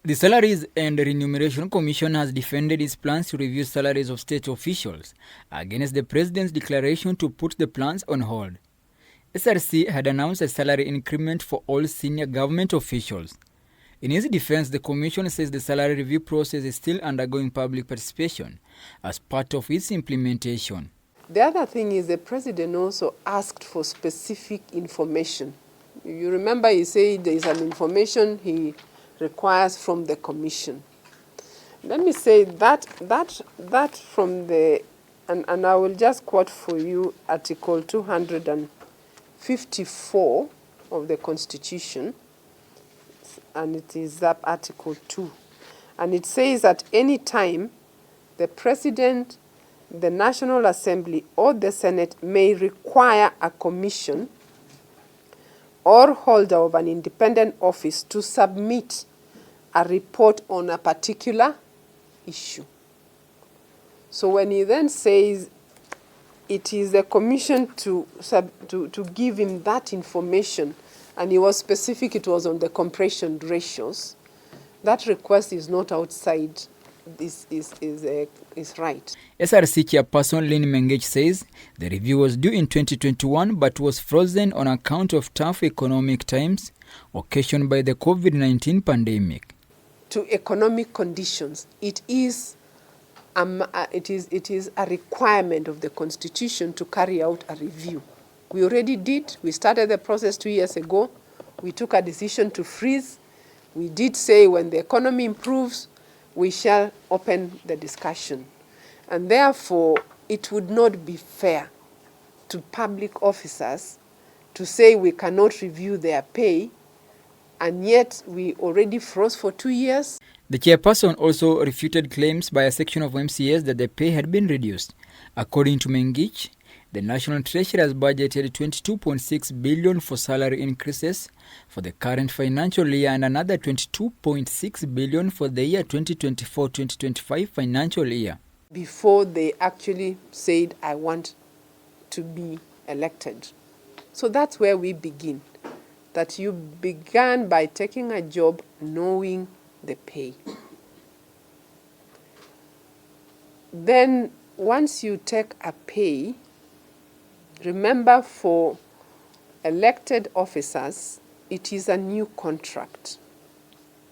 The Salaries and Remuneration Commission has defended its plans to review salaries of state officials against the President's declaration to put the plans on hold. SRC had announced a salary increment for all senior government officials. In its defense, the Commission says the salary review process is still undergoing public participation as part of its implementation. The other thing is the President also asked for specific information. You remember he said there is an information he requires from the Commission. Let me say that from the, and I will just quote for you Article 254 of the Constitution, and it is that Article 2. And it says at any time, the President, the National Assembly, or the Senate may require a commission or holder of an independent office to submit a report on a particular issue. So when he then says it is the commission to give him that information, and he was specific, it was on the compression ratios, that request is not outside, is right. SRC Chairperson Lynn Mengech says the review was due in 2021 but was frozen on account of tough economic times occasioned by the COVID-19 pandemic. To economic conditions, it is a requirement of the Constitution to carry out a review. We already did. We started the process 2 years ago. We took a decision to freeze. We did say when the economy improves, we shall open the discussion. And therefore, it would not be fair to public officers to say we cannot review their pay, and yet we already froze for 2 years. The chairperson also refuted claims by a section of MCAs that the pay had been reduced. According to Mengich, the National Treasury has budgeted 22.6 billion for salary increases for the current financial year and another 22.6 billion for the year 2024-2025 financial year. Before they actually said, I want to be elected. So that's where we begin. That you began by taking a job knowing the pay. Then once you take a pay, remember for elected officers, it is a new contract.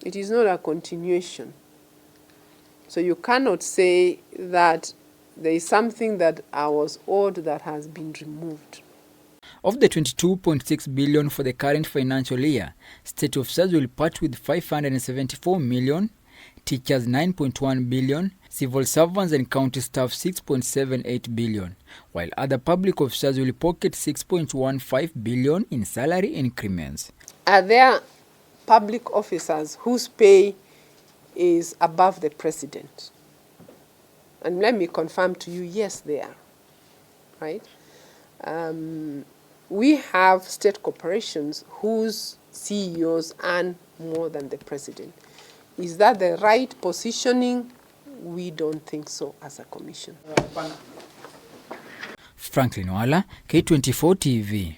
It is not a continuation. So you cannot say that there is something that I was owed that has been removed. Of the 22.6 billion for the current financial year, state officers will part with 574 million, teachers 9.1 billion, civil servants and county staff 6.78 billion, while other public officers will pocket 6.15 billion in salary increments. Are there public officers whose pay is above the President? And let me confirm to you, yes, they are, right? We have state corporations whose CEOs earn more than the President. Is that the right positioning? We don't think so as a commission. Franklin Wala, K24 TV.